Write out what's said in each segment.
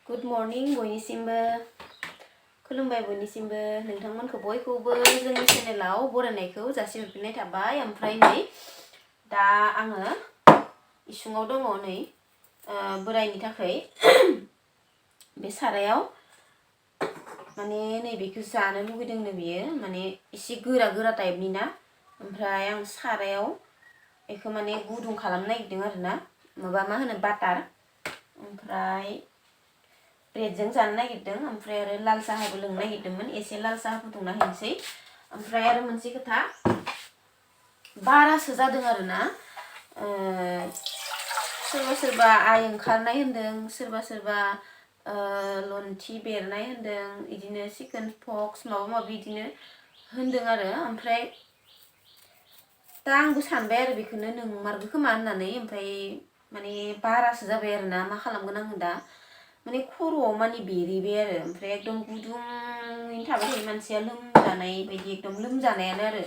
Good morning बयनिसिमबो खुलुमबाय बयनिसिमबो नोंथांमोनखौ बयखौबो जोंनि चेनेलाव बरायनायखौ जासिहरफिननाय थाबाय ओमफ्राय नै दा आङो इसुङाव दङ नै बोरायनि थाखाय बे सारायाव माने नै बेखौ जानो लुगैदोंनो बियो माने एसे गोरा गोरा टाइपनि ना ओमफ्राय आं सारायाव बेखौ माने गुदुं खालामनो नागिरदों आरोना माबा मा होनो बाटार ओमफ्राय ब्रेडजों जानो नागिरदों ओमफ्राय आरो लाल साहाबो लोंनो नागिरदोंमोन एसे लाल साहा फुदुंना होनोसै ओमफ्राय आरो मोनसे खोथा बारासो जादों आरोना सोरबा सोरबा आइ ओंखारनाय होनदों सोरबा सोरबा लन्थि बेरनाय होनदों इदिनो चिकेन पक्स माबा माबि इदिनो होनदों आरो ओमफ्राय दा आंबो सानबाय आरो बेखौनो नंमारगौ खोमा होननानै ओमफ्राय माने बारासो जाबाय आरोना मा खालामगोन आङो दा माने खर'आव माने बेरैबाय आरो ओमफ्राय एकदम गुदुङैनो थाबाय थायो मानसिया लोमजानाय बायदि एकदम लोमजानायानो आरो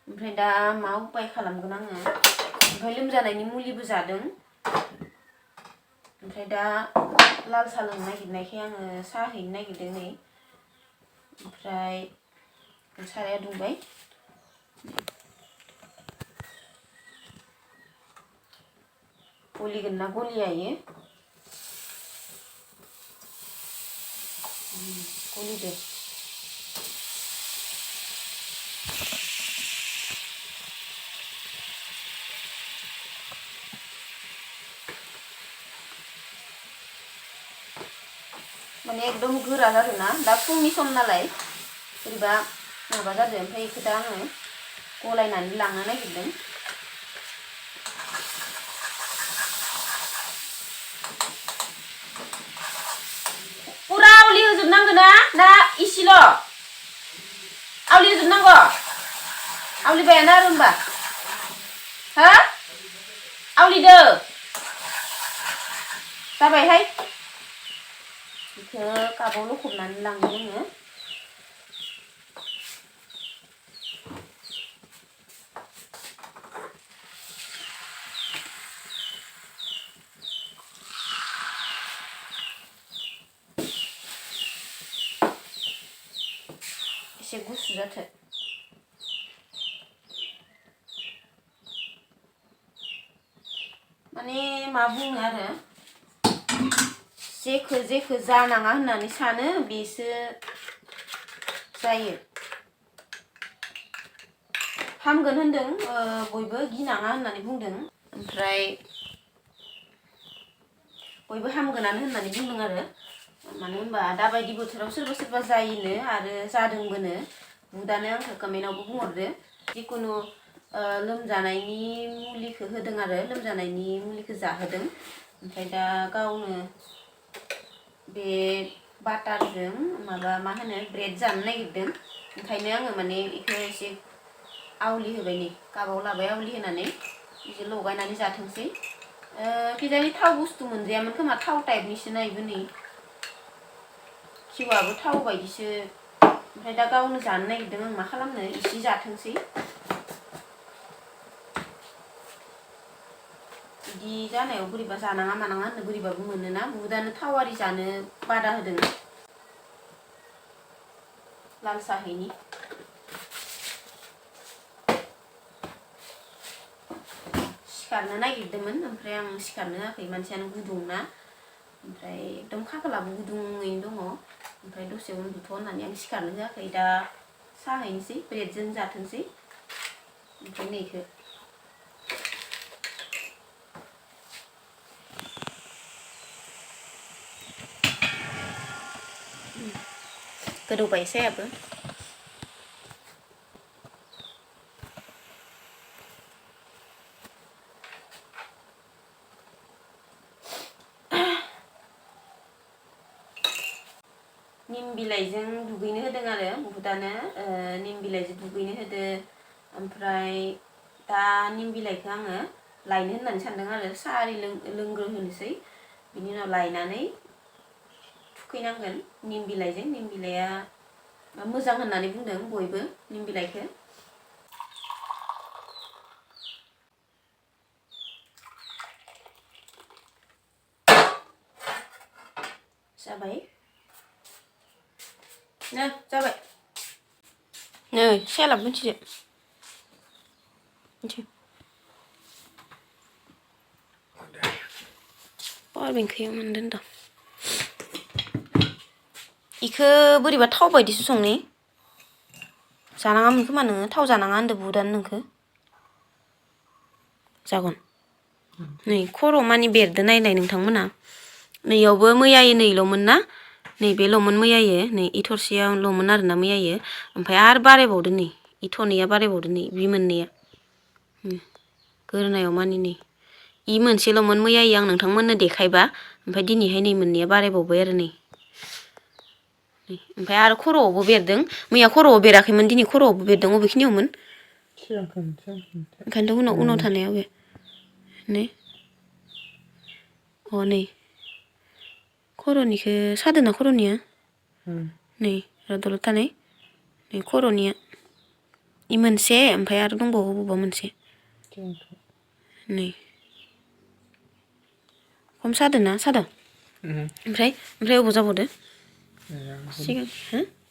ओमफ्राय दा मा उपाय खालामगोन आङो ओमफ्राय लोमजानायनि मुलिबो जादों ओमफ्राय दा लाल साहा लोंनो नागिरनायखाय आङो साहा हैनो नागिरदों नै ओमफ्राय साराया दुंबाय गलिगोन ना गलिया इयो गलिदो माने एकदम गोरा जादों ना दा फुंनि सम नालाय बोरैबा माबा जादों ओमफ्राय बेखौ दा आङो गलायनानै लांनो नागिरदों पुरा आवलि होजोबनांगौ ना इसेल' आवलि होजोबनांगौ आवलिबायानो आरो होमबा हो आवलिदो जाबायहाय बेखौ काबाव लखबनानै लांनो आङो एसे गुसु जाथो माने मा बुंनो आरो जेखो जानाङा होननानै सानो बेसो जायो हामगोन होनदों बयबो गिनाङा होननानै बुंदों ओमफ्राय बयबो हामगोनानो होननानै बुंदों आरो मानो होनबा दाबायदि बोथोराव सोरबा सोरबा जायोनो आरो जादोंबोनो बुदानो आंखौ कमेन्टआवबो बुंहरदो जिखुनु लोमजानायनि मुलिखौ होदों आरो लोमजानायनि मुलिखौ जाहोदों ओमफ्राय दा गावनो बे बाटारजों माबा मा होनो ब्रेड जानो नागिरदों ओंखायनो आङो माने बेखौ एसे आवलि होबाय नै काबाव लाबाय आवलि होनानै एसे लगायनानै जाथोंसै खिजानि थाव बुस्थु मोनजायामोन खोमा थाव टाइपनिसो ना इबो नै खिउआबो थाव बायदिसो ओमफ्राय दा गावनो जानो नागिरदों आं मा खालामनो एसे जाथोंसै बिदि जानायाव बोरैबा जानाङा मानाङा होननो बोरैबाबो मोनोना बुदानो थावारि जानो बादा होदों लाल साहैनि सिखारनो नागिरदोंमोन ओमफ्राय आं सिखारनो होआखै मानसियानो गुदुं ना ओमफ्राय एकदम खाफालाबो गुदुङैनो दङ ओमफ्राय दसे उन्दुथ' होननानै आं सिखारनो होआखै दा साहैनोसै ब्रेडजों जाथोंसै ओमफ्राय नैखो गोदौबाय सायाबो निम बिलाइजों दुगैनो होदों आरो बुहुदानो निम बिलाइजों दुगैनो होदो ओमफ्राय दा निम बिलाइखौ आङो लायनो होननानै सानदों आरो साहा आरि लोंग्रोहोनोसै बिनि उनाव लायनानै थुखैनांगोन निम बिलाइजों निम बिलाइया मोजां होननानै बुंदों बयबो निम बिलाइखौ जाबाय नो जाबाय नै सेलाब मोनथिदो मिथि पावार बेंकखौ मोनदों दा इखो बोरैबा थाव बायदिसो संनि जानाङामोन खोमा नोङो थाव जानाङा होनदो बुहुदानो नोंखो जागोन नै खर' मानि बेरदो नायनाय नोंथांमोना नैयावबो मैयायो नैल'मोन ना नैबेल'मोन मैयायो नै इ थरसेयाल'मोन आरोना मैयायो ओमफ्राय आरो बारायबावदो नै इ थनैया बारायबावदो नै बि मोननैया गोरनायाव मानि नै इ मोनसेल'मोन मैयायो आं नोंथांमोननो देखायबा ओमफ्राय दिनैहाय नै मोननैया बारायबावबाय आरो नै ओमफ्राय आरो खर'आवबो बेरदों मैया खर'आव बेराखैमोन दिनै खर'आवबो बेरदों अबेखिनियावमोन ओंखायनोथ' उनाव थानाया बे नै अ नै खर'निखौ सादोना खर'निया नै दलद थानाय नै खर'निया इ मोनसे ओमफ्राय आरो दंबावो बबावबा मोनसे नै खम सादोना सादों ओमफ्राय अबाव जाबावदो सिगां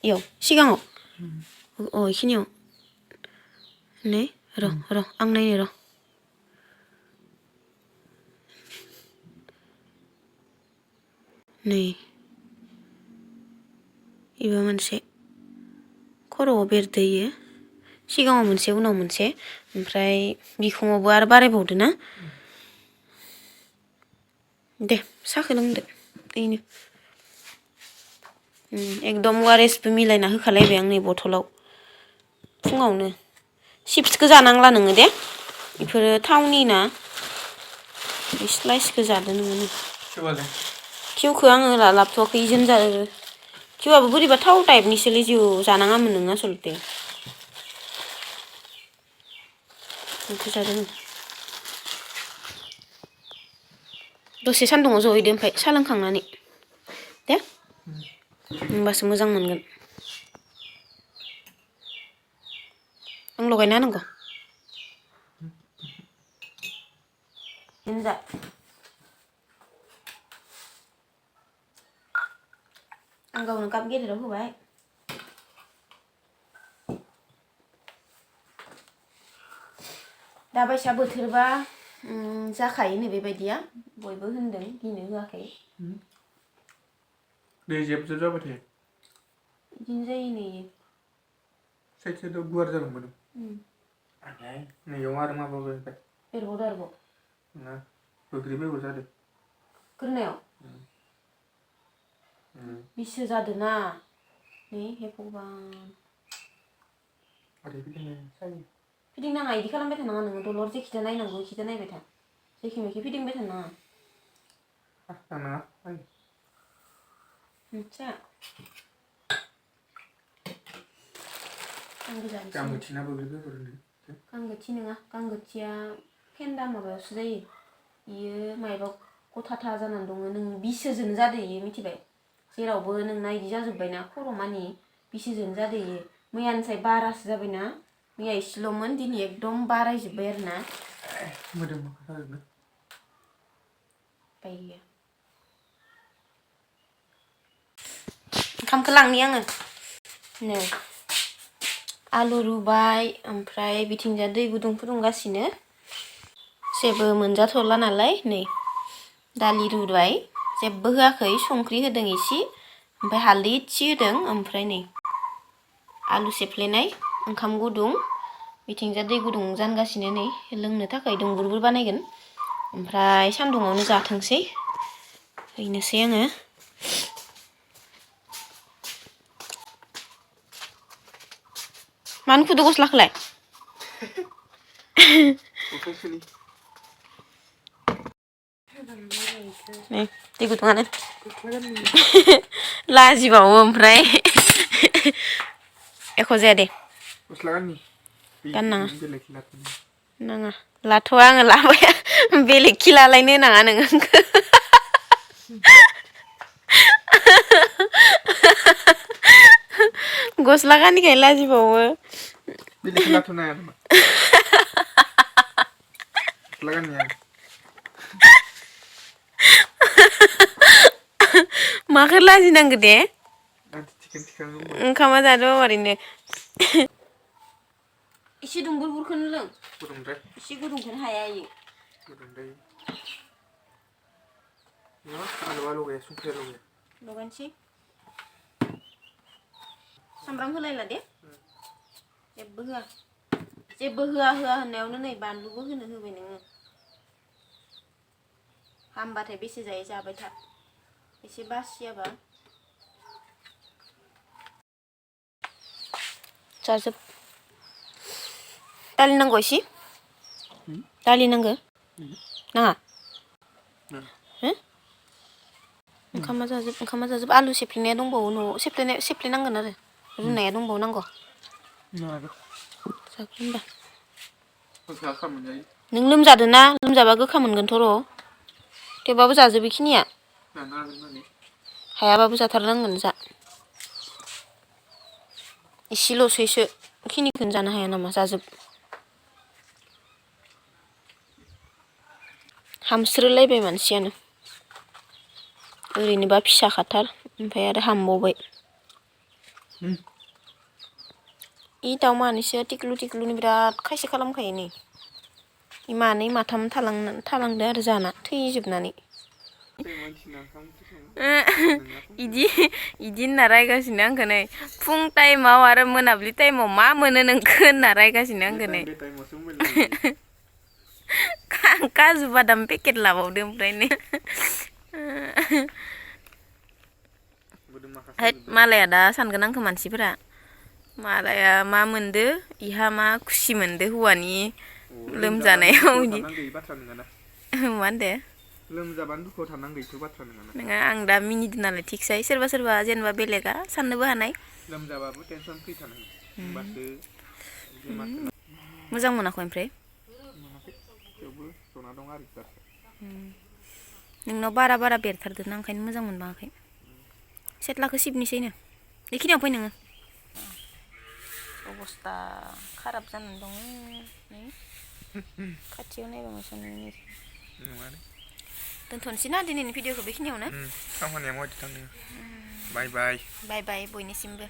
इयाव सिगाङाव अ इखिनियाव नै र' आं नायनो र' नै इबो मोनसे खर'आव बेरदो इयो सिगाङाव मोनसे उनाव मोनसे ओमफ्राय बिखुङावबो आरो बारायबावदो ना दे साहाखौ लोंदो दैनो एकदम वारेसबो मिलायना होखालायबाय आं नै बथलाव फुङावनो चिप्सखौ जानांला नोङो दे बेफोरो थावनि ना बे स्लाइसखौ जादो नोङो किउखौ आङो लाबोथ'वाखै इजों जादो किउआबो बोरैबा थाव टाइपनिसोलै जिउ जानाङामोन नोङो आसलते बेखौ जादों दसे सान्दुङाव जहैदो ओमफ्राय साहा लोंखांनानै दे होमबासो मोजां मोनगोन आं लगायना होनांगौ जा आं गावनो काप गेदेराव होबाय दाबायसा बोथोरबा जाखायोनो बेबायदिया बयबो होनदों गिनो होआखै दै जेब जेब जाबाय थायो बिदिनो जायो नै साइड साइडआव गुवार जालांबाय नैयाव आरो माबा एरबावदो आरोबाव नङा बोग्रिबायबो जादों गोरनायाव बिसो जादोना नै हे भगबान फिदिंनाङा इदि खालामबाय थानाङा नोङो दलर जेखिजा नायनांगौ एखिजा नायबाय था जेखि मेखि फिदिंबाय थानाङा मिथिया गांगोथि नङा गांगोथिया फेन्दा माबायावसो जायो इयो मायबा गथाथा जानानै दङ नों बिसोजों जादो इयो मिथिबाय जेरावबो नोंना इदि जाजोब्बायना खर' मानि बिसोजों जादो इयो मैयानिसाय बारासो जाबायना मैया इसेल'मोन दिनै एकदम बारायजोब्बाय आरोना मोदोम बाय गैया ओंखामखौ लांनि आङो नै आलु रुबाय ओमफ्राय बिथिंजा दै गुदुं फुदुंगासिनो जेबो मोनजाथ'ला नालाय नै दालि रुबाय जेबो होआखै संख्रि होदों इसे ओमफ्राय हालदै इसे होदों ओमफ्राय नै आलु सेफ्लेनाय ओंखाम गुदुं बिथिंजा दै गुदुं जानगासिनो नै लोंनो थाखाय दुंबुरबो बानायगोन ओमफ्राय सान्दुङावनो जाथोंसै हैनोसै आङो मानो खुदो गस्लाखौलाय नै दै गुदुङानो लाजिबावो ओमफ्राय एख' जाया दे गाननाङा नाङा लाथ'वा आङो लाबाय बेलेगखि लालायनो नाङा नोङो आंखो गस्ला गानिखाय लाजिबावो बेलेगखौ लाथ'नो हाया नामा गस्ला गाननाया माखौ लाजिनांगौ दे थिखां ओंखामा जादो ओरैनो एसे दुंबुरखौनो लों गुदुंद्राय एसे गुदुंखौनो हाया इयो गुदुंद्राय आलुआ लगाया संख्रिया लगाया लगायनोसै सामब्राम होलायला दे जेबो होआ जेबो होआ होननायावनो नै बानलुबो होबाय नोङो हामबाथाय बेसे जायो जाबाय था एसे बासियाबा जाजोब दालि नांगौ एसे दालि नांगौ नाङा हो ओंखामा जाजोब आलु सेफ्लेनाया दंबावो न'आव सेफ्लेनांगोन आरो रुनाया दंबावो नांगौ जागोन होनबा नों लोमजादों ना लोमजाबा गोखा मोनगोनथ' र' थेवबाबो जाजोब बेखिनिया हायाबाबो जाथारनांगोन जा इसेल'सैसो खिनिखौनो जानो हाया नामा जाजोब हामस्रोलायबाय मानसियानो ओरैनोबा फिसा खाथार ओमफ्राय आरो हामबावबाय इ दाउ मानैसो टिक्लु बिराद खायसे खालामखायो नै मानै माथाम थालांदो आरो जाना थैजोबनानै इदि होनना रायगासिनो आंखौ नै फुं टाइमाव आरो मोनाबिलि टाइमाव मा मोनो नोंखौ होनना रायगासिनो आंखौ नै काजु बादाम पेकेट लाबावदो ओमफ्राय नै मालाया दा सानगोन आंखौ मानसिफोरा मालाया मा मोनदो इहा मा खुसि मोनदो हौवानि लोमजानायाव इदि मा होनदो लोमजाबानो दुखुआव थानांगौ बेफोर बाथ्रा नङा आं दा मिनिदों नालाय थिगसै सोरबा जेनेबा बेलेगा साननोबो हानाय लोमजाबाबो टेनसन फ्रि थानांगौ होमबासो मोजां मोनाखै ओमफ्राय मोनाखै थेवबो जना दं आरो नोंनाव बारा बेरथारदों ना ओंखायनो मोजां मोनबाङाखै सेथ्लाखौ सिबनोसैनो बेखिनियाव फै नोङो अबस्था खाराब जानानै दङ नै खाथियाव नायबा मोजां नुयो दोनथ'नोसै ना दिनैनि भिडिअखौ बेखिनियावनो खामानिया माबायदि थांदों बाय बाय बयनिसिमबो